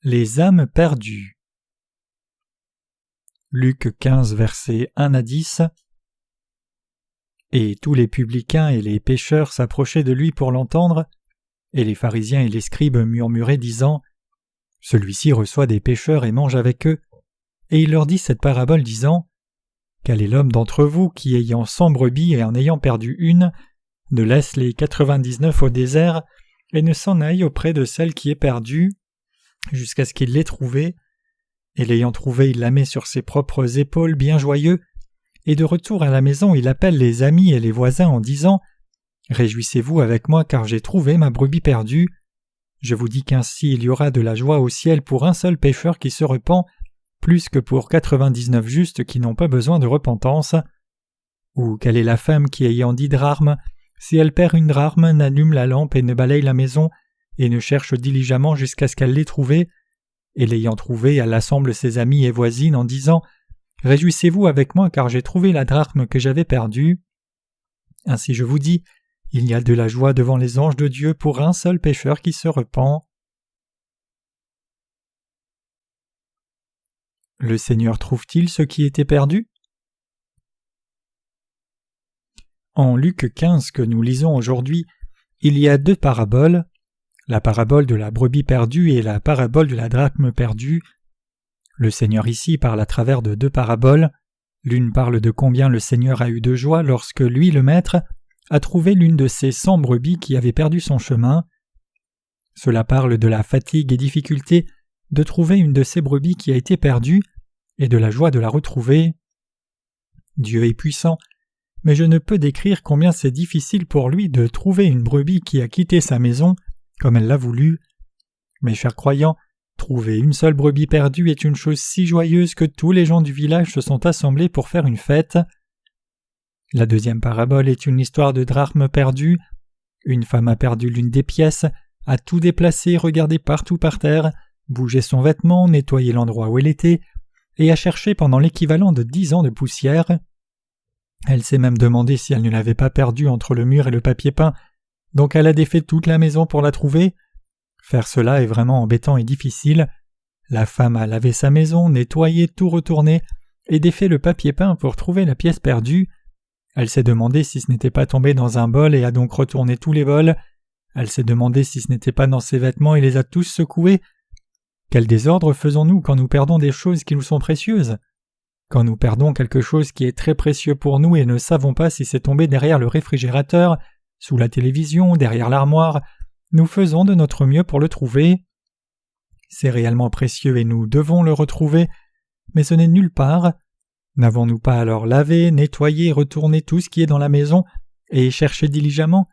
Les âmes perdues. Luc 15, versets 1 à 10. Et tous les publicains et les pécheurs s'approchaient de lui pour l'entendre, et les pharisiens et les scribes murmuraient, disant : Celui-ci reçoit des pécheurs et mange avec eux. Et il leur dit cette parabole, disant : Quel est l'homme d'entre vous qui, ayant 100 brebis et en ayant perdu une, ne laisse les 99 au désert et ne s'en aille auprès de celle qui est perdue, jusqu'à ce qu'il l'ait trouvée, et l'ayant trouvée, il la met sur ses propres épaules bien joyeux, et de retour à la maison il appelle les amis et les voisins en disant : Réjouissez-vous avec moi car j'ai trouvé ma brebis perdue. Je vous dis qu'ainsi il y aura de la joie au ciel pour un seul pécheur qui se repent, plus que pour 99 justes qui n'ont pas besoin de repentance. Ou quelle est la femme qui, ayant 10 drachmes, si elle perd une drachme, n'allume la lampe et ne balaye la maison, et ne cherche diligemment jusqu'à ce qu'elle l'ait trouvée, et l'ayant trouvée, elle assemble ses amis et voisines en disant : Réjouissez-vous avec moi car j'ai trouvé la drachme que j'avais perdue. Ainsi je vous dis, il y a de la joie devant les anges de Dieu pour un seul pécheur qui se repent. Le Seigneur trouve-t-il ceux qui étaient perdus ? En Luc 15 que nous lisons aujourd'hui, il y a 2 paraboles, la parabole de la brebis perdue et la parabole de la drachme perdue. Le Seigneur ici parle à travers de 2 paraboles. L'une parle de combien le Seigneur a eu de joie lorsque lui, le Maître, a trouvé l'une de ses 100 brebis qui avait perdu son chemin. Cela parle de la fatigue et difficulté de trouver une de ces brebis qui a été perdue et de la joie de la retrouver. Dieu est puissant, mais je ne peux décrire combien c'est difficile pour lui de trouver une brebis qui a quitté sa maison comme elle l'a voulu. Mes chers croyants, trouver une seule brebis perdue est une chose si joyeuse que tous les gens du village se sont assemblés pour faire une fête. La 2e parabole est une histoire de drachme perdue. Une femme a perdu l'une des pièces, a tout déplacé, regardé partout par terre, bougé son vêtement, nettoyé l'endroit où elle était, et a cherché pendant l'équivalent de 10 ans de poussière. Elle s'est même demandé si elle ne l'avait pas perdue entre le mur et le papier peint, donc elle a défait toute la maison pour la trouver. Faire cela est vraiment embêtant et difficile. La femme a lavé sa maison, nettoyé, tout retourné, et défait le papier peint pour trouver la pièce perdue. Elle s'est demandé si ce n'était pas tombé dans un bol et a donc retourné tous les bols. Elle s'est demandé si ce n'était pas dans ses vêtements et les a tous secoués. Quel désordre faisons-nous quand nous perdons des choses qui nous sont précieuses ? Quand nous perdons quelque chose qui est très précieux pour nous et ne savons pas si c'est tombé derrière le réfrigérateur, sous la télévision, derrière l'armoire, nous faisons de notre mieux pour le trouver. C'est réellement précieux et nous devons le retrouver, mais ce n'est nulle part. N'avons-nous pas alors lavé, nettoyé et retourné tout ce qui est dans la maison et cherché diligemment ?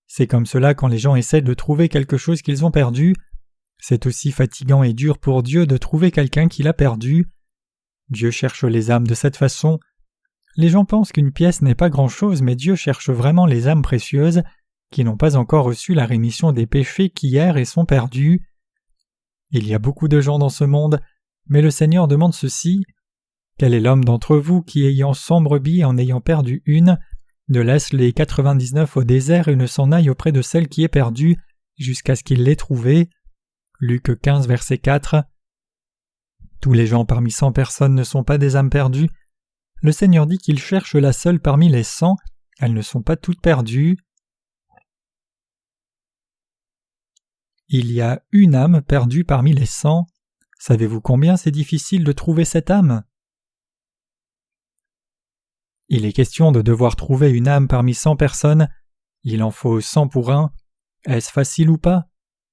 C'est comme cela quand les gens essaient de trouver quelque chose qu'ils ont perdu. C'est aussi fatigant et dur pour Dieu de trouver quelqu'un qui l'a perdu. Dieu cherche les âmes de cette façon. Les gens pensent qu'une pièce n'est pas grand-chose, mais Dieu cherche vraiment les âmes précieuses qui n'ont pas encore reçu la rémission des péchés qui errent et sont perdus. Il y a beaucoup de gens dans ce monde, mais le Seigneur demande ceci : Quel est l'homme d'entre vous qui, ayant 100 brebis et en ayant perdu une, ne laisse les 99 au désert et ne s'en aille auprès de celle qui est perdue, jusqu'à ce qu'il l'ait trouvée ? Luc 15, verset 4. Tous les gens parmi 100 personnes ne sont pas des âmes perdues. Le Seigneur dit qu'il cherche la seule parmi les 100, elles ne sont pas toutes perdues. Il y a une âme perdue parmi les 100. Savez-vous combien c'est difficile de trouver cette âme ? Il est question de devoir trouver une âme parmi 100 personnes. Il en faut 100 pour un. Est-ce facile ou pas ?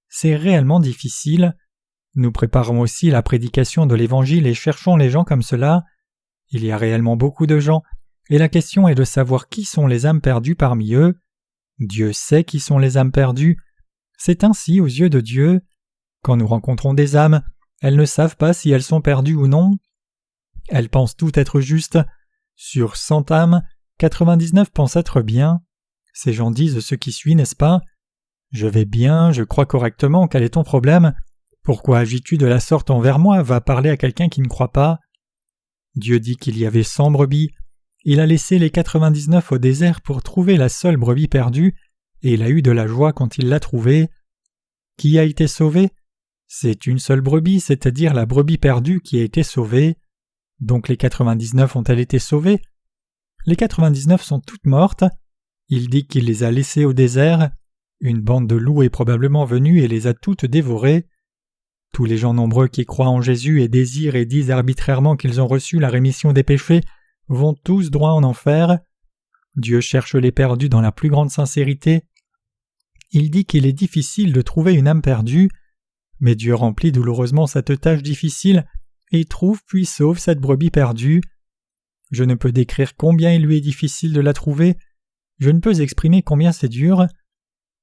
C'est réellement difficile. Nous préparons aussi la prédication de l'Évangile et cherchons les gens comme cela. Il y a réellement beaucoup de gens, et la question est de savoir qui sont les âmes perdues parmi eux. Dieu sait qui sont les âmes perdues. C'est ainsi aux yeux de Dieu. Quand nous rencontrons des âmes, elles ne savent pas si elles sont perdues ou non. Elles pensent toutes être justes. Sur 100 âmes, 99 pensent être bien. Ces gens disent ce qui suit, n'est-ce pas ? Je vais bien, je crois correctement, quel est ton problème ? Pourquoi agis-tu de la sorte envers moi ? Va parler à quelqu'un qui ne croit pas. Dieu dit qu'il y avait 100 brebis. Il a laissé les 99 au désert pour trouver la seule brebis perdue, et il a eu de la joie quand il l'a trouvée. Qui a été sauvé ? C'est une seule brebis, c'est-à-dire la brebis perdue qui a été sauvée. Donc les 99 ont-elles été sauvées? Les 99 sont toutes mortes. Il dit qu'il les a laissées au désert. Une bande de loups est probablement venue et les a toutes dévorées. Tous les gens nombreux qui croient en Jésus et désirent et disent arbitrairement qu'ils ont reçu la rémission des péchés vont tous droit en enfer. Dieu cherche les perdus dans la plus grande sincérité. Il dit qu'il est difficile de trouver une âme perdue, mais Dieu remplit douloureusement cette tâche difficile et trouve puis sauve cette brebis perdue. Je ne peux décrire combien il lui est difficile de la trouver, je ne peux exprimer combien c'est dur.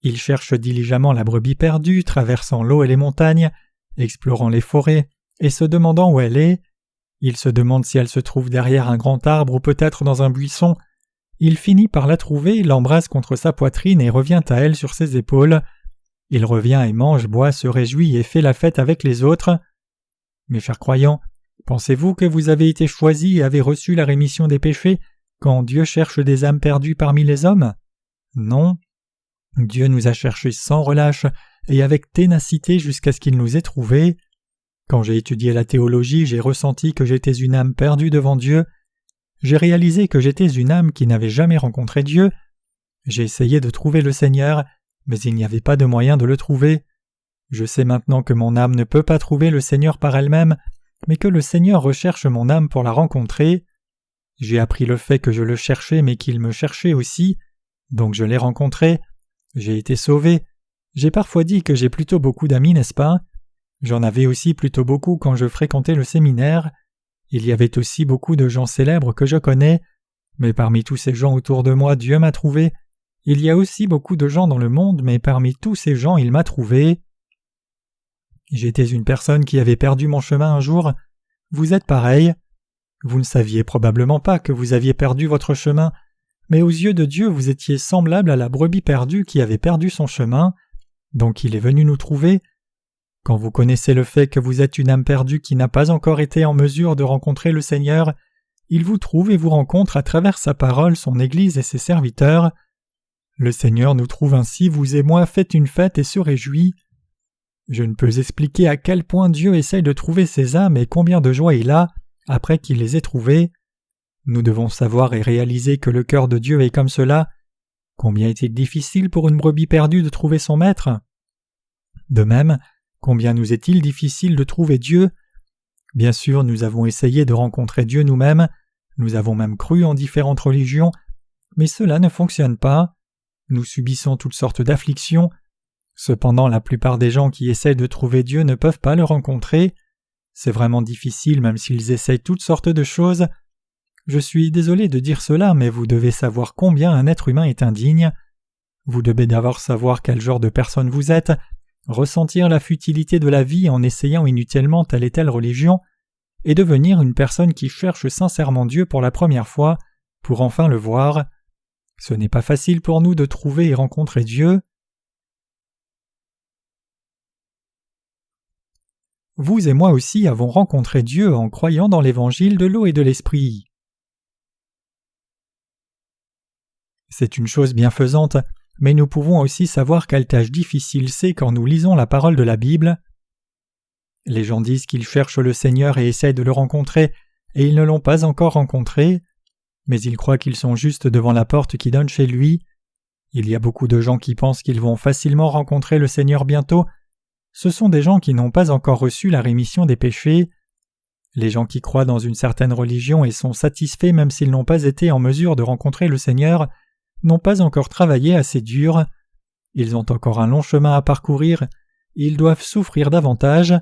Il cherche diligemment la brebis perdue, traversant l'eau et les montagnes, explorant les forêts et se demandant où elle est. Il se demande si elle se trouve derrière un grand arbre ou peut-être dans un buisson. Il finit par la trouver, l'embrasse contre sa poitrine et revient à elle sur ses épaules. Il revient et mange, boit, se réjouit et fait la fête avec les autres. Mes chers croyants, pensez-vous que vous avez été choisis et avez reçu la rémission des péchés quand Dieu cherche des âmes perdues parmi les hommes? Non. Dieu nous a cherchés sans relâche et avec ténacité jusqu'à ce qu'il nous ait trouvés. Quand j'ai étudié la théologie, j'ai ressenti que j'étais une âme perdue devant Dieu. J'ai réalisé que j'étais une âme qui n'avait jamais rencontré Dieu. J'ai essayé de trouver le Seigneur, mais il n'y avait pas de moyen de le trouver. Je sais maintenant que mon âme ne peut pas trouver le Seigneur par elle-même, mais que le Seigneur recherche mon âme pour la rencontrer. J'ai appris le fait que je le cherchais mais qu'il me cherchait aussi, donc je l'ai rencontré. J'ai été sauvé. J'ai parfois dit que j'ai plutôt beaucoup d'amis, n'est-ce pas? J'en avais aussi plutôt beaucoup quand je fréquentais le séminaire. Il y avait aussi beaucoup de gens célèbres que je connais, mais parmi tous ces gens autour de moi, Dieu m'a trouvé. Il y a aussi beaucoup de gens dans le monde, mais parmi tous ces gens, il m'a trouvé. J'étais une personne qui avait perdu mon chemin un jour. Vous êtes pareil. Vous ne saviez probablement pas que vous aviez perdu votre chemin, mais aux yeux de Dieu, vous étiez semblable à la brebis perdue qui avait perdu son chemin. Donc il est venu nous trouver. Quand vous connaissez le fait que vous êtes une âme perdue qui n'a pas encore été en mesure de rencontrer le Seigneur, il vous trouve et vous rencontre à travers sa parole, son Église et ses serviteurs. Le Seigneur nous trouve ainsi, vous et moi, faites une fête et se réjouit. Je ne peux expliquer à quel point Dieu essaye de trouver ses âmes et combien de joie il a après qu'il les ait trouvées. Nous devons savoir et réaliser que le cœur de Dieu est comme cela. Combien est-il difficile pour une brebis perdue de trouver son maître? De même, combien nous est-il difficile de trouver Dieu? Bien sûr, nous avons essayé de rencontrer Dieu nous-mêmes, nous avons même cru en différentes religions, mais cela ne fonctionne pas. Nous subissons toutes sortes d'afflictions. Cependant, la plupart des gens qui essaient de trouver Dieu ne peuvent pas le rencontrer. C'est vraiment difficile même s'ils essayent toutes sortes de choses. Je suis désolé de dire cela, mais vous devez savoir combien un être humain est indigne. Vous devez d'abord savoir quel genre de personne vous êtes, ressentir la futilité de la vie en essayant inutilement telle et telle religion, et devenir une personne qui cherche sincèrement Dieu pour la première fois, pour enfin le voir. Ce n'est pas facile pour nous de trouver et rencontrer Dieu. Vous et moi aussi avons rencontré Dieu en croyant dans l'évangile de l'eau et de l'esprit. C'est une chose bienfaisante, mais nous pouvons aussi savoir quelle tâche difficile c'est quand nous lisons la parole de la Bible. Les gens disent qu'ils cherchent le Seigneur et essaient de le rencontrer, et ils ne l'ont pas encore rencontré, mais ils croient qu'ils sont juste devant la porte qui donne chez lui. Il y a beaucoup de gens qui pensent qu'ils vont facilement rencontrer le Seigneur bientôt. Ce sont des gens qui n'ont pas encore reçu la rémission des péchés. Les gens qui croient dans une certaine religion et sont satisfaits même s'ils n'ont pas été en mesure de rencontrer le Seigneur n'ont pas encore travaillé assez dur. Ils ont encore un long chemin à parcourir. Ils doivent souffrir davantage.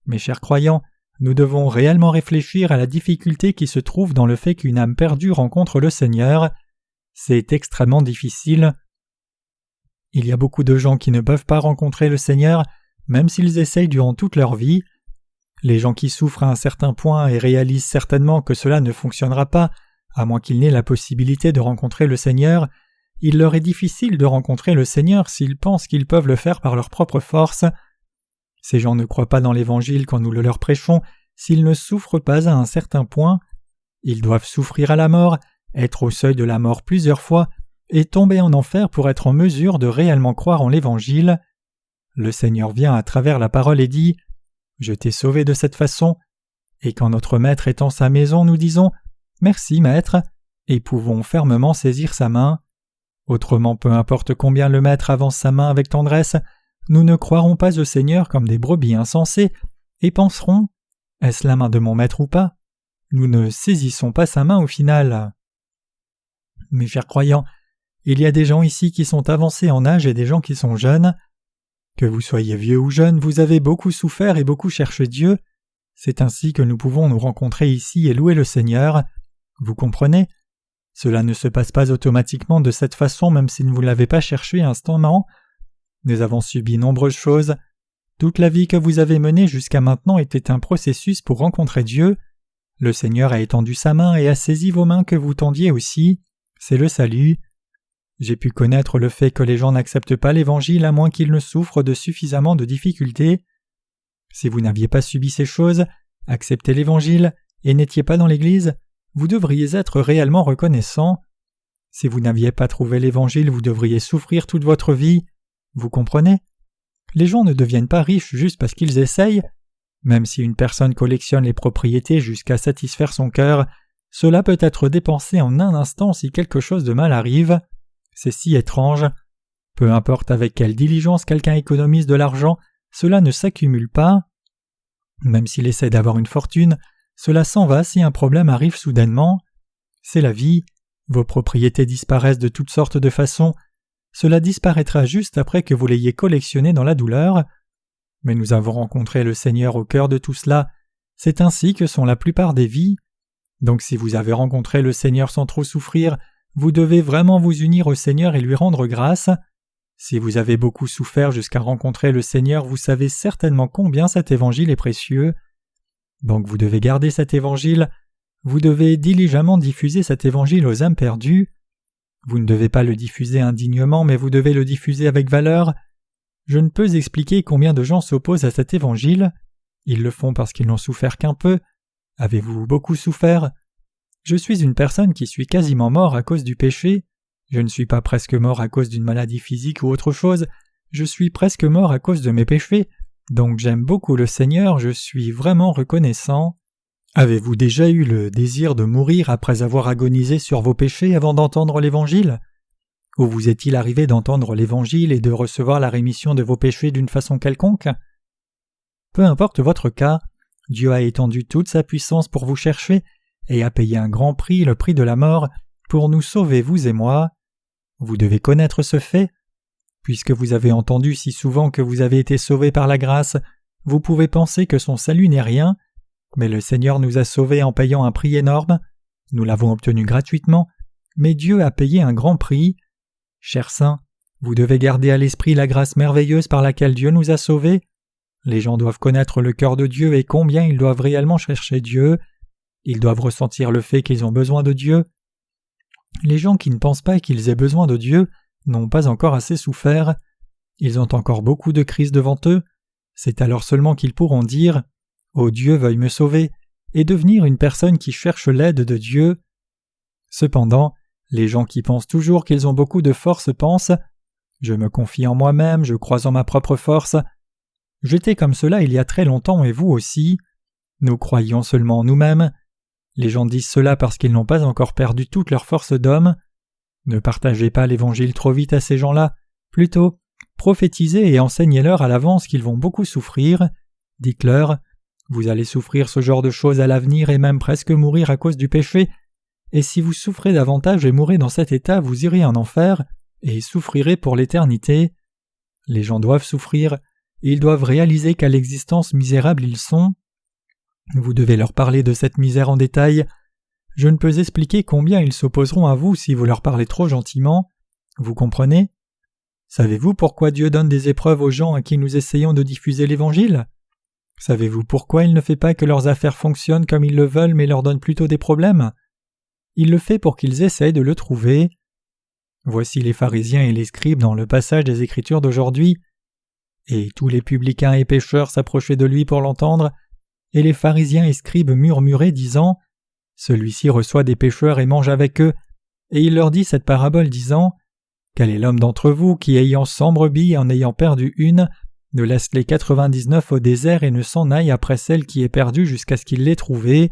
Mes chers croyants, nous devons réellement réfléchir à la difficulté qui se trouve dans le fait qu'une âme perdue rencontre le Seigneur. C'est extrêmement difficile. Il y a beaucoup de gens qui ne peuvent pas rencontrer le Seigneur, même s'ils essayent durant toute leur vie. Les gens qui souffrent à un certain point et réalisent certainement que cela ne fonctionnera pas, à moins qu'ils n'aient la possibilité de rencontrer le Seigneur, il leur est difficile de rencontrer le Seigneur s'ils pensent qu'ils peuvent le faire par leur propre force. Ces gens ne croient pas dans l'Évangile quand nous le leur prêchons s'ils ne souffrent pas à un certain point. Ils doivent souffrir à la mort, être au seuil de la mort plusieurs fois, et tomber en enfer pour être en mesure de réellement croire en l'Évangile. le Seigneur vient à travers la parole et dit « Je t'ai sauvé de cette façon », et quand notre Maître est en sa maison, nous disons « Merci, Maître », et pouvons fermement saisir sa main. Autrement, peu importe combien le Maître avance sa main avec tendresse, nous ne croirons pas au Seigneur comme des brebis insensées et penserons « Est-ce la main de mon Maître ou pas ?» Nous ne saisissons pas sa main au final. Mes chers croyants, il y a des gens ici qui sont avancés en âge et des gens qui sont jeunes. Que vous soyez vieux ou jeune, vous avez beaucoup souffert et beaucoup cherché Dieu. C'est ainsi que nous pouvons nous rencontrer ici et louer le Seigneur. Vous comprenez ? Cela ne se passe pas automatiquement de cette façon même si vous ne l'avez pas cherché instantanément. Nous avons subi nombreuses choses. Toute la vie que vous avez menée jusqu'à maintenant était un processus pour rencontrer Dieu. Le Seigneur a étendu sa main et a saisi vos mains que vous tendiez aussi. C'est le salut. J'ai pu connaître le fait que les gens n'acceptent pas l'Évangile à moins qu'ils ne souffrent de suffisamment de difficultés. Si vous n'aviez pas subi ces choses, accepté l'Évangile et n'étiez pas dans l'Église, vous devriez être réellement reconnaissant. Si vous n'aviez pas trouvé l'Évangile, vous devriez souffrir toute votre vie. Vous comprenez ? Les gens ne deviennent pas riches juste parce qu'ils essayent. Même si une personne collectionne les propriétés jusqu'à satisfaire son cœur, cela peut être dépensé en un instant si quelque chose de mal arrive. C'est si étrange. Peu importe avec quelle diligence quelqu'un économise de l'argent, cela ne s'accumule pas. Même s'il essaie d'avoir une fortune, cela s'en va si un problème arrive soudainement. C'est la vie. Vos propriétés disparaissent de toutes sortes de façons. Cela disparaîtra juste après que vous l'ayez collectionné dans la douleur. Mais nous avons rencontré le Seigneur au cœur de tout cela. C'est ainsi que sont la plupart des vies. Donc si vous avez rencontré le Seigneur sans trop souffrir, vous devez vraiment vous unir au Seigneur et lui rendre grâce. Si vous avez beaucoup souffert jusqu'à rencontrer le Seigneur, vous savez certainement combien cet évangile est précieux. Donc vous devez garder cet évangile, vous devez diligemment diffuser cet évangile aux âmes perdues. Vous ne devez pas le diffuser indignement, mais vous devez le diffuser avec valeur. Je ne peux expliquer combien de gens s'opposent à cet évangile. Ils le font parce qu'ils n'ont souffert qu'un peu. Avez-vous beaucoup souffert ? Je suis une personne qui suis quasiment mort à cause du péché. Je ne suis pas presque mort à cause d'une maladie physique ou autre chose. Je suis presque mort à cause de mes péchés. Donc j'aime beaucoup le Seigneur, je suis vraiment reconnaissant. Avez-vous déjà eu le désir de mourir après avoir agonisé sur vos péchés avant d'entendre l'Évangile ? Ou vous est-il arrivé d'entendre l'Évangile et de recevoir la rémission de vos péchés d'une façon quelconque ? Peu importe votre cas, Dieu a étendu toute sa puissance pour vous chercher et a payé un grand prix, le prix de la mort, pour nous sauver, vous et moi. Vous devez connaître ce fait. Puisque vous avez entendu si souvent que vous avez été sauvés par la grâce, vous pouvez penser que son salut n'est rien, mais le Seigneur nous a sauvés en payant un prix énorme. Nous l'avons obtenu gratuitement, mais Dieu a payé un grand prix. Chers saints, vous devez garder à l'esprit la grâce merveilleuse par laquelle Dieu nous a sauvés. Les gens doivent connaître le cœur de Dieu et combien ils doivent réellement chercher Dieu. Ils doivent ressentir le fait qu'ils ont besoin de Dieu. Les gens qui ne pensent pas qu'ils aient besoin de Dieu n'ont pas encore assez souffert. Ils ont encore beaucoup de crises devant eux. C'est alors seulement qu'ils pourront dire « Oh Dieu, veuille me sauver » et devenir une personne qui cherche l'aide de Dieu. Cependant, les gens qui pensent toujours qu'ils ont beaucoup de force pensent « Je me confie en moi-même, je crois en ma propre force ». J'étais comme cela il y a très longtemps et vous aussi. Nous croyons seulement en nous-mêmes. Les gens disent cela parce qu'ils n'ont pas encore perdu toute leur force d'homme. Ne partagez pas l'Évangile trop vite à ces gens-là. Plutôt, prophétisez et enseignez-leur à l'avance qu'ils vont beaucoup souffrir. Dites-leur, vous allez souffrir ce genre de choses à l'avenir et même presque mourir à cause du péché. Et si vous souffrez davantage et mourrez dans cet état, vous irez en enfer et souffrirez pour l'éternité. Les gens doivent souffrir et ils doivent réaliser quelle existence misérable ils sont. Vous devez leur parler de cette misère en détail. Je ne peux expliquer combien ils s'opposeront à vous si vous leur parlez trop gentiment. Vous comprenez ? Savez-vous pourquoi Dieu donne des épreuves aux gens à qui nous essayons de diffuser l'Évangile ? Savez-vous pourquoi il ne fait pas que leurs affaires fonctionnent comme ils le veulent mais leur donne plutôt des problèmes ? Il le fait pour qu'ils essayent de le trouver. Voici les pharisiens et les scribes dans le passage des Écritures d'aujourd'hui. Et tous les publicains et pécheurs s'approchaient de lui pour l'entendre, et les pharisiens et scribes murmuraient, disant « Celui-ci reçoit des pécheurs et mange avec eux. » Et il leur dit cette parabole, disant « Quel est l'homme d'entre vous qui, ayant 100 brebis, en ayant perdu une, ne laisse les 99 au désert et ne s'en aille après celle qui est perdue jusqu'à ce qu'il l'ait trouvée.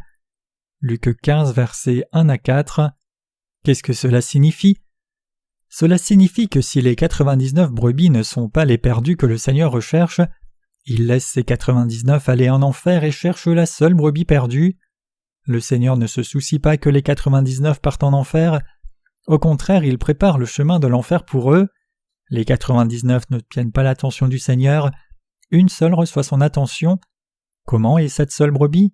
Luc 15, versets 1 à 4. Qu'est-ce que cela signifie ? Cela signifie que si les 99 brebis ne sont pas les perdus que le Seigneur recherche, il laisse ces 99 aller en enfer et cherche la seule brebis perdue. Le Seigneur ne se soucie pas que les 99 partent en enfer. Au contraire, il prépare le chemin de l'enfer pour eux. Les 99 n'obtiennent pas l'attention du Seigneur. Une seule reçoit son attention. Comment est cette seule brebis ?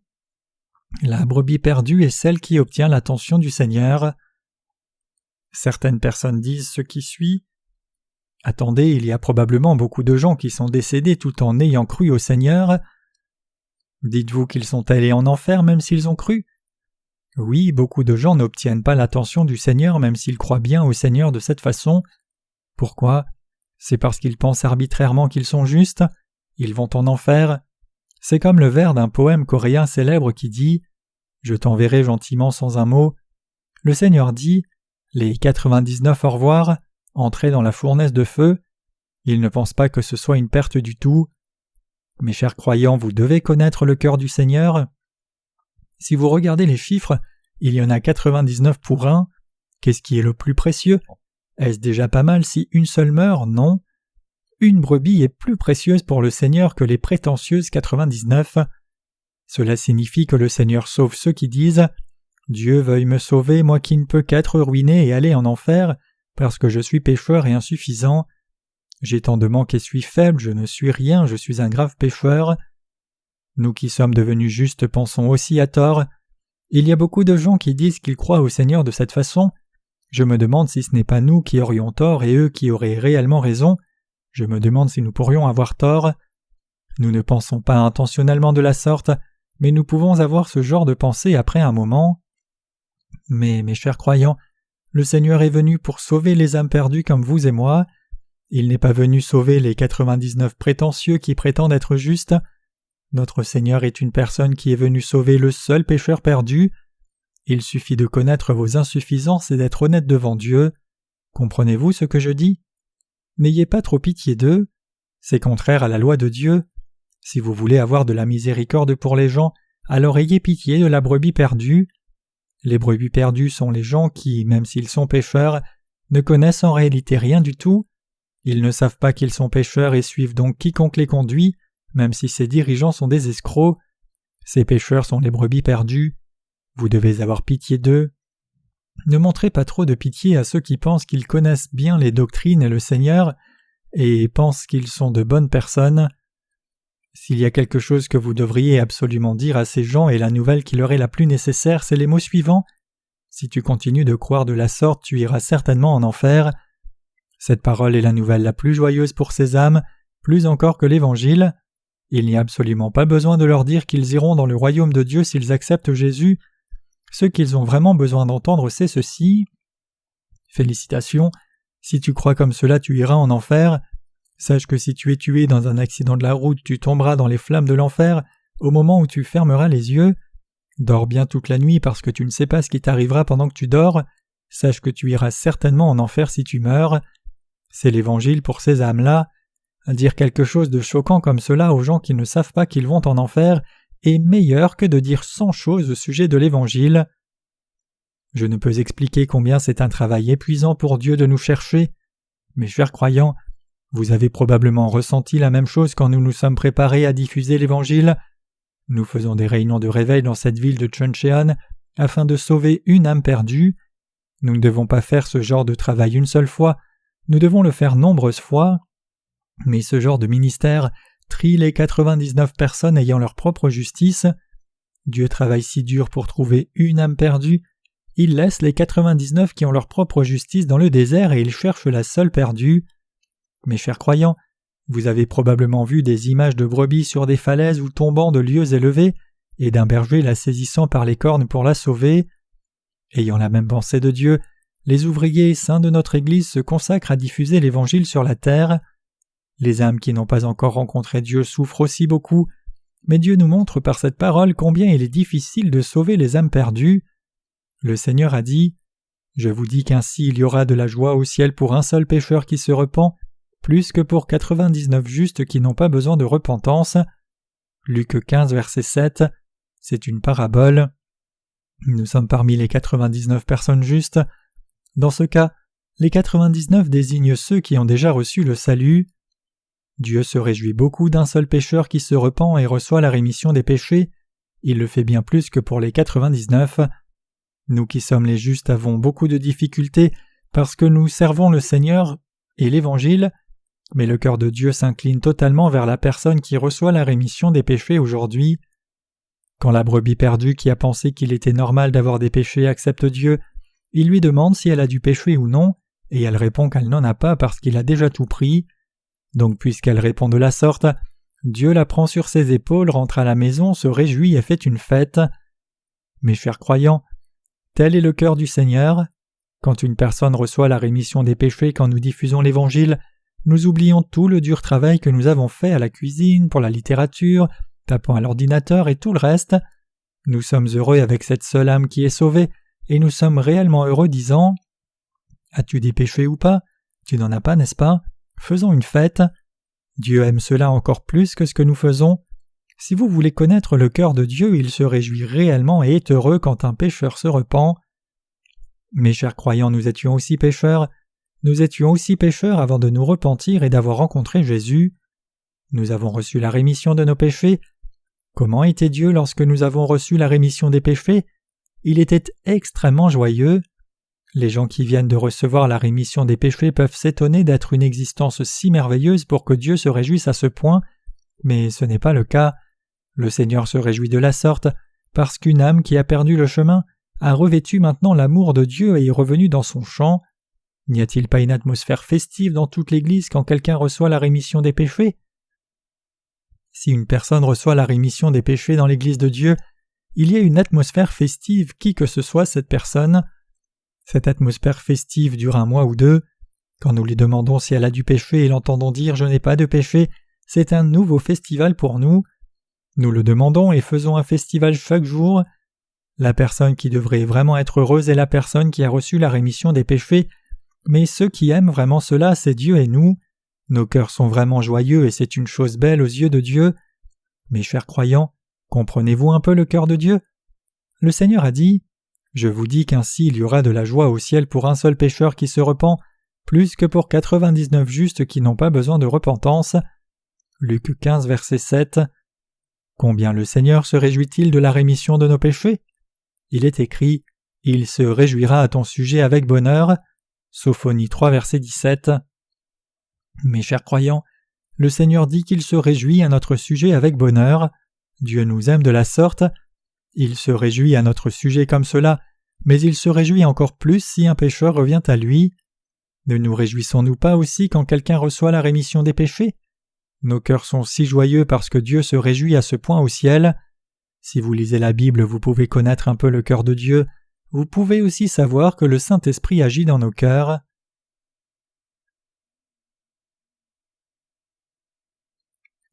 La brebis perdue est celle qui obtient l'attention du Seigneur. Certaines personnes disent ce qui suit. Attendez, il y a probablement beaucoup de gens qui sont décédés tout en ayant cru au Seigneur. Dites-vous qu'ils sont allés en enfer même s'ils ont cru ? Oui, beaucoup de gens n'obtiennent pas l'attention du Seigneur même s'ils croient bien au Seigneur de cette façon. Pourquoi ? C'est parce qu'ils pensent arbitrairement qu'ils sont justes. Ils vont en enfer. C'est comme le vers d'un poème coréen célèbre qui dit « Je t'enverrai gentiment sans un mot ». Le Seigneur dit « Les 99 au revoir, entrez dans la fournaise de feu ». Il ne pense pas que ce soit une perte du tout. Mes chers croyants, vous devez connaître le cœur du Seigneur. Si vous regardez les chiffres, il y en a 99 pour 1. Qu'est-ce qui est le plus précieux ? Est-ce déjà pas mal si une seule meurt ? Non. Une brebis est plus précieuse pour le Seigneur que les prétentieuses 99. Cela signifie que le Seigneur sauve ceux qui disent « Dieu veuille me sauver, moi qui ne peux qu'être ruiné et aller en enfer, parce que je suis pécheur et insuffisant. J'ai tant de manques et suis faible, je ne suis rien, je suis un grave pécheur. » Nous qui sommes devenus justes pensons aussi à tort. Il y a beaucoup de gens qui disent qu'ils croient au Seigneur de cette façon. Je me demande si ce n'est pas nous qui aurions tort et eux qui auraient réellement raison. Je me demande si nous pourrions avoir tort. Nous ne pensons pas intentionnellement de la sorte, mais nous pouvons avoir ce genre de pensée après un moment. Mais, mes chers croyants, le Seigneur est venu pour sauver les âmes perdues comme vous et moi. Il n'est pas venu sauver les 99 prétentieux qui prétendent être justes. Notre Seigneur est une personne qui est venue sauver le seul pécheur perdu. Il suffit de connaître vos insuffisances et d'être honnête devant Dieu. Comprenez-vous ce que je dis ? N'ayez pas trop pitié d'eux. C'est contraire à la loi de Dieu. Si vous voulez avoir de la miséricorde pour les gens, alors ayez pitié de la brebis perdue. Les brebis perdues sont les gens qui, même s'ils sont pécheurs, ne connaissent en réalité rien du tout. Ils ne savent pas qu'ils sont pécheurs et suivent donc quiconque les conduit, même si ces dirigeants sont des escrocs. Ces pécheurs sont les brebis perdues. Vous devez avoir pitié d'eux. Ne montrez pas trop de pitié à ceux qui pensent qu'ils connaissent bien les doctrines et le Seigneur et pensent qu'ils sont de bonnes personnes. S'il y a quelque chose que vous devriez absolument dire à ces gens et la nouvelle qui leur est la plus nécessaire, c'est les mots suivants. Si tu continues de croire de la sorte, tu iras certainement en enfer. Cette parole est la nouvelle la plus joyeuse pour ces âmes, plus encore que l'Évangile. Il n'y a absolument pas besoin de leur dire qu'ils iront dans le royaume de Dieu s'ils acceptent Jésus. Ce qu'ils ont vraiment besoin d'entendre, c'est ceci. Félicitations, si tu crois comme cela, tu iras en enfer. Sache que si tu es tué dans un accident de la route, tu tomberas dans les flammes de l'enfer au moment où tu fermeras les yeux. Dors bien toute la nuit parce que tu ne sais pas ce qui t'arrivera pendant que tu dors. Sache que tu iras certainement en enfer si tu meurs. C'est l'Évangile pour ces âmes-là. Dire quelque chose de choquant comme cela aux gens qui ne savent pas qu'ils vont en enfer est meilleur que de dire 100 choses au sujet de l'Évangile. Je ne peux expliquer combien c'est un travail épuisant pour Dieu de nous chercher. Mes chers croyants, vous avez probablement ressenti la même chose quand nous nous sommes préparés à diffuser l'Évangile. Nous faisons des réunions de réveil dans cette ville de Chuncheon afin de sauver une âme perdue. Nous ne devons pas faire ce genre de travail une seule fois, nous devons le faire nombreuses fois. Mais ce genre de ministère trie les 99 personnes ayant leur propre justice. Dieu travaille si dur pour trouver une âme perdue. Il laisse les 99 qui ont leur propre justice dans le désert et il cherche la seule perdue. Mes chers croyants, vous avez probablement vu des images de brebis sur des falaises ou tombant de lieux élevés et d'un berger la saisissant par les cornes pour la sauver. Ayant la même pensée de Dieu, les ouvriers saints de notre Église se consacrent à diffuser l'Évangile sur la terre. Les âmes qui n'ont pas encore rencontré Dieu souffrent aussi beaucoup, mais Dieu nous montre par cette parole combien il est difficile de sauver les âmes perdues. Le Seigneur a dit « Je vous dis qu'ainsi il y aura de la joie au ciel pour un seul pécheur qui se repent, plus que pour 99 justes qui n'ont pas besoin de repentance. Luc 15, verset 7, c'est une parabole. Nous sommes parmi les 99 personnes justes. Dans ce cas, les 99 désignent ceux qui ont déjà reçu le salut. Dieu se réjouit beaucoup d'un seul pécheur qui se repent et reçoit la rémission des péchés. Il le fait bien plus que pour les 99. Nous qui sommes les justes avons beaucoup de difficultés parce que nous servons le Seigneur et l'Évangile, mais le cœur de Dieu s'incline totalement vers la personne qui reçoit la rémission des péchés aujourd'hui. Quand la brebis perdue qui a pensé qu'il était normal d'avoir des péchés accepte Dieu, il lui demande si elle a du péché ou non, et elle répond qu'elle n'en a pas parce qu'il a déjà tout pris. Donc puisqu'elle répond de la sorte, Dieu la prend sur ses épaules, rentre à la maison, se réjouit et fait une fête. Mes chers croyants, tel est le cœur du Seigneur. Quand une personne reçoit la rémission des péchés quand nous diffusons l'Évangile, nous oublions tout le dur travail que nous avons fait à la cuisine, pour la littérature, tapant à l'ordinateur et tout le reste. Nous sommes heureux avec cette seule âme qui est sauvée, et nous sommes réellement heureux disant « As-tu des péchés ou pas? Tu n'en as pas, n'est-ce pas? Faisons une fête. » Dieu aime cela encore plus que ce que nous faisons. Si vous voulez connaître le cœur de Dieu, il se réjouit réellement et est heureux quand un pécheur se repent. Mes chers croyants, nous étions aussi pécheurs. Nous étions aussi pécheurs avant de nous repentir et d'avoir rencontré Jésus. Nous avons reçu la rémission de nos péchés. Comment était Dieu lorsque nous avons reçu la rémission des péchés? Il était extrêmement joyeux. Les gens qui viennent de recevoir la rémission des péchés peuvent s'étonner d'être une existence si merveilleuse pour que Dieu se réjouisse à ce point, mais ce n'est pas le cas. Le Seigneur se réjouit de la sorte parce qu'une âme qui a perdu le chemin a revêtu maintenant l'amour de Dieu et est revenue dans son champ. N'y a-t-il pas une atmosphère festive dans toute l'Église quand quelqu'un reçoit la rémission des péchés? Si une personne reçoit la rémission des péchés dans l'Église de Dieu, il y a une atmosphère festive qui que ce soit cette personne. Cette atmosphère festive dure 1 mois ou 2. Quand nous lui demandons si elle a du péché et l'entendons dire « Je n'ai pas de péché », c'est un nouveau festival pour nous. Nous le demandons et faisons un festival chaque jour. La personne qui devrait vraiment être heureuse est la personne qui a reçu la rémission des péchés, mais ceux qui aiment vraiment cela, c'est Dieu et nous. Nos cœurs sont vraiment joyeux et c'est une chose belle aux yeux de Dieu. Mes chers croyants, comprenez-vous un peu le cœur de Dieu? Le Seigneur a dit « Je vous dis qu'ainsi il y aura de la joie au ciel pour un seul pécheur qui se repent, plus que pour 99 justes qui n'ont pas besoin de repentance. » Luc 15, verset 7. Combien le Seigneur se réjouit-il de la rémission de nos péchés? Il est écrit « Il se réjouira à ton sujet avec bonheur » Sophonie 3, verset 17. Mes chers croyants, le Seigneur dit qu'il se réjouit à notre sujet avec bonheur. Dieu nous aime de la sorte. Il se réjouit à notre sujet comme cela, mais il se réjouit encore plus si un pécheur revient à lui. Ne nous réjouissons-nous pas aussi quand quelqu'un reçoit la rémission des péchés? Nos cœurs sont si joyeux parce que Dieu se réjouit à ce point au ciel. Si vous lisez la Bible, vous pouvez connaître un peu le cœur de Dieu. Vous pouvez aussi savoir que le Saint-Esprit agit dans nos cœurs.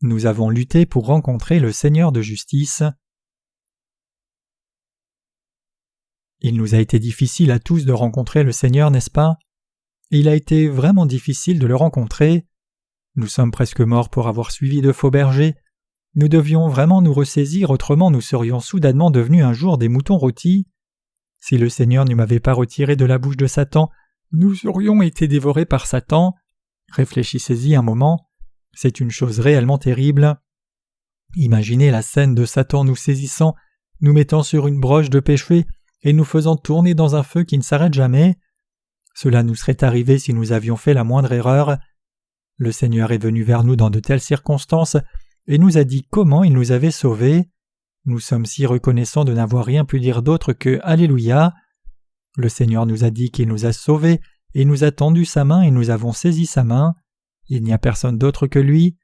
Nous avons lutté pour rencontrer le Seigneur de justice. Il nous a été difficile à tous de rencontrer le Seigneur, n'est-ce pas? Il a été vraiment difficile de le rencontrer. Nous sommes presque morts pour avoir suivi de faux bergers. Nous devions vraiment nous ressaisir, autrement nous serions soudainement devenus un jour des moutons rôtis. Si le Seigneur ne m'avait pas retiré de la bouche de Satan, nous aurions été dévorés par Satan. Réfléchissez-y un moment. C'est une chose réellement terrible. Imaginez la scène de Satan nous saisissant, nous mettant sur une broche de péché et nous faisant tourner dans un feu qui ne s'arrête jamais. Cela nous serait arrivé si nous avions fait la moindre erreur. Le Seigneur est venu vers nous dans de telles circonstances et nous a dit comment il nous avait sauvés. Nous sommes si reconnaissants de n'avoir rien pu dire d'autre que « Alléluia ». Le Seigneur nous a dit qu'il nous a sauvés et nous a tendu sa main et nous avons saisi sa main. Il n'y a personne d'autre que lui.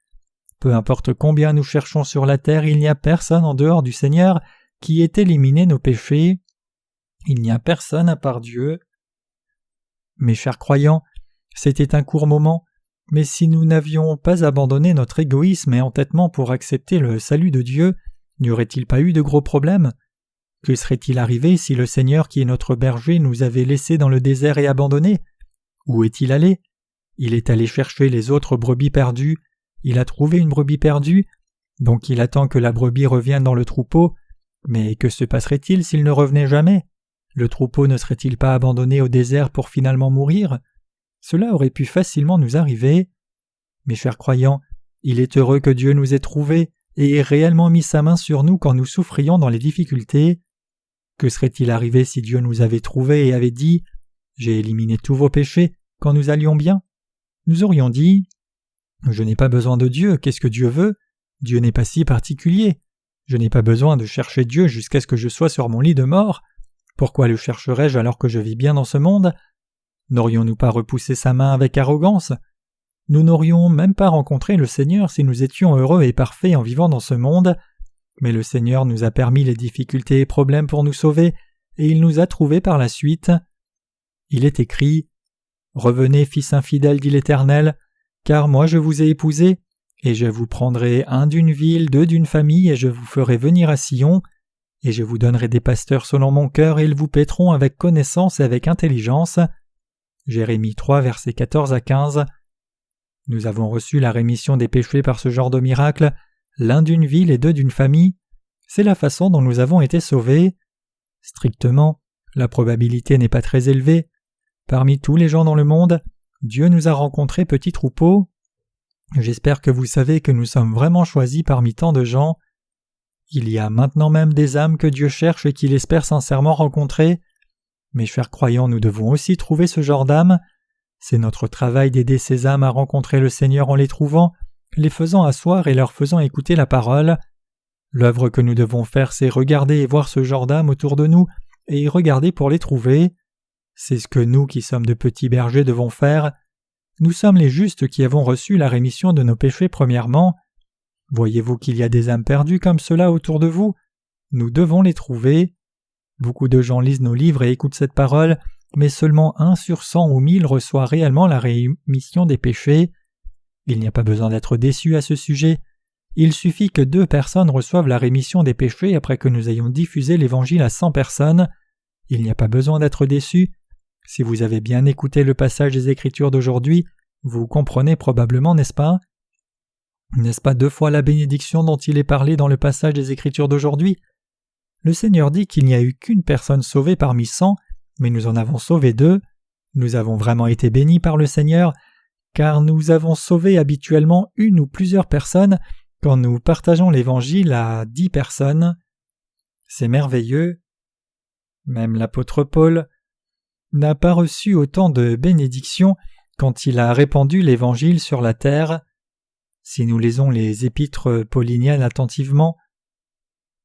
Peu importe combien nous cherchons sur la terre, il n'y a personne en dehors du Seigneur qui ait éliminé nos péchés. Il n'y a personne à part Dieu. Mes chers croyants, c'était un court moment, mais si nous n'avions pas abandonné notre égoïsme et entêtement pour accepter le salut de Dieu, n'y aurait-il pas eu de gros problèmes? Que serait-il arrivé si le Seigneur qui est notre berger nous avait laissés dans le désert et abandonnés? Où est-il allé? Il est allé chercher les autres brebis perdues, il a trouvé une brebis perdue, donc il attend que la brebis revienne dans le troupeau, mais que se passerait-il s'il ne revenait jamais? Le troupeau ne serait-il pas abandonné au désert pour finalement mourir? Cela aurait pu facilement nous arriver. Mes chers croyants, il est heureux que Dieu nous ait trouvés et ait réellement mis sa main sur nous quand nous souffrions dans les difficultés. Que serait-il arrivé si Dieu nous avait trouvés et avait dit « J'ai éliminé tous vos péchés » quand nous allions bien? Nous aurions dit « Je n'ai pas besoin de Dieu, qu'est-ce que Dieu veut? Dieu n'est pas si particulier. Je n'ai pas besoin de chercher Dieu jusqu'à ce que je sois sur mon lit de mort. Pourquoi le chercherais-je alors que je vis bien dans ce monde? » N'aurions-nous pas repoussé sa main avec arrogance? Nous n'aurions même pas rencontré le Seigneur si nous étions heureux et parfaits en vivant dans ce monde, mais le Seigneur nous a permis les difficultés et problèmes pour nous sauver, et il nous a trouvés par la suite. Il est écrit « Revenez, fils infidèles, dit l'Éternel, car moi je vous ai épousés, et je vous prendrai un d'une ville, deux d'une famille, et je vous ferai venir à Sion, et je vous donnerai des pasteurs selon mon cœur, et ils vous paîtront avec connaissance et avec intelligence. » Jérémie 3, versets 14 à 15. Nous avons reçu la rémission des péchés par ce genre de miracle, l'un d'une ville et deux d'une famille. C'est la façon dont nous avons été sauvés. Strictement, la probabilité n'est pas très élevée. Parmi tous les gens dans le monde, Dieu nous a rencontrés petits troupeaux. J'espère que vous savez que nous sommes vraiment choisis parmi tant de gens. Il y a maintenant même des âmes que Dieu cherche et qu'il espère sincèrement rencontrer. Mes chers croyants, nous devons aussi trouver ce genre d'âmes. C'est notre travail d'aider ces âmes à rencontrer le Seigneur en les trouvant, les faisant asseoir et leur faisant écouter la parole. L'œuvre que nous devons faire, c'est regarder et voir ce genre d'âmes autour de nous et regarder pour les trouver. C'est ce que nous qui sommes de petits bergers devons faire. Nous sommes les justes qui avons reçu la rémission de nos péchés premièrement. Voyez-vous qu'il y a des âmes perdues comme cela autour de vous? Nous devons les trouver. Beaucoup de gens lisent nos livres et écoutent cette parole, mais seulement 1 sur 100 ou 1000 reçoit réellement la rémission des péchés. Il n'y a pas besoin d'être déçu à ce sujet. Il suffit que 2 personnes reçoivent la rémission des péchés après que nous ayons diffusé l'Évangile à 100 personnes. Il n'y a pas besoin d'être déçu. Si vous avez bien écouté le passage des Écritures d'aujourd'hui, vous comprenez probablement, n'est-ce pas? N'est-ce pas 2 fois la bénédiction dont il est parlé dans le passage des Écritures d'aujourd'hui? Le Seigneur dit qu'il n'y a eu qu'une personne sauvée parmi 100, mais nous en avons sauvé 2. Nous avons vraiment été bénis par le Seigneur, car nous avons sauvé habituellement une ou plusieurs personnes quand nous partageons l'Évangile à 10 personnes. C'est merveilleux. Même l'apôtre Paul n'a pas reçu autant de bénédictions quand il a répandu l'Évangile sur la terre. Si nous lisons les épîtres pauliniennes attentivement,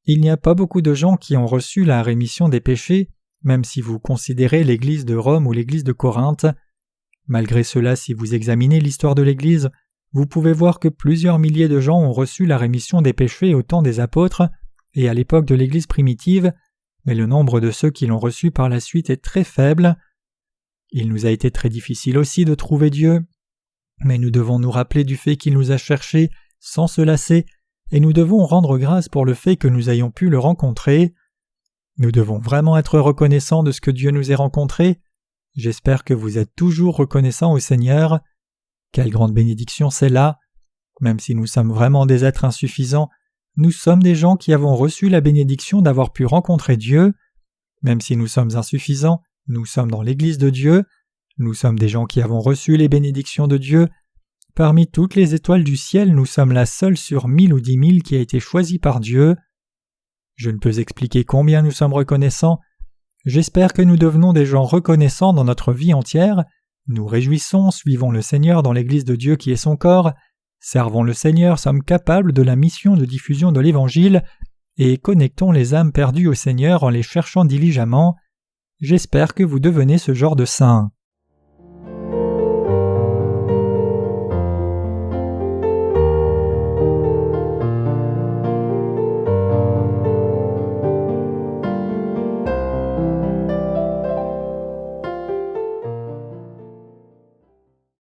il n'y a pas beaucoup de gens qui ont reçu la rémission des péchés, même si vous considérez l'Église de Rome ou l'Église de Corinthe. Malgré cela, si vous examinez l'histoire de l'Église, vous pouvez voir que plusieurs milliers de gens ont reçu la rémission des péchés au temps des apôtres et à l'époque de l'Église primitive, mais le nombre de ceux qui l'ont reçu par la suite est très faible. Il nous a été très difficile aussi de trouver Dieu, mais nous devons nous rappeler du fait qu'il nous a cherchés sans se lasser, et nous devons rendre grâce pour le fait que nous ayons pu le rencontrer. Nous devons vraiment être reconnaissants de ce que Dieu nous ait rencontrés. J'espère que vous êtes toujours reconnaissants au Seigneur. Quelle grande bénédiction c'est là! Même si nous sommes vraiment des êtres insuffisants, nous sommes des gens qui avons reçu la bénédiction d'avoir pu rencontrer Dieu. Même si nous sommes insuffisants, nous sommes dans l'Église de Dieu. Nous sommes des gens qui avons reçu les bénédictions de Dieu. Parmi toutes les étoiles du ciel, nous sommes la seule sur 1000 ou 10 000 qui a été choisie par Dieu. Je ne peux expliquer combien nous sommes reconnaissants. J'espère que nous devenons des gens reconnaissants dans notre vie entière. Nous réjouissons, suivons le Seigneur dans l'Église de Dieu qui est son corps, servons le Seigneur, sommes capables de la mission de diffusion de l'Évangile et connectons les âmes perdues au Seigneur en les cherchant diligemment. J'espère que vous devenez ce genre de saints.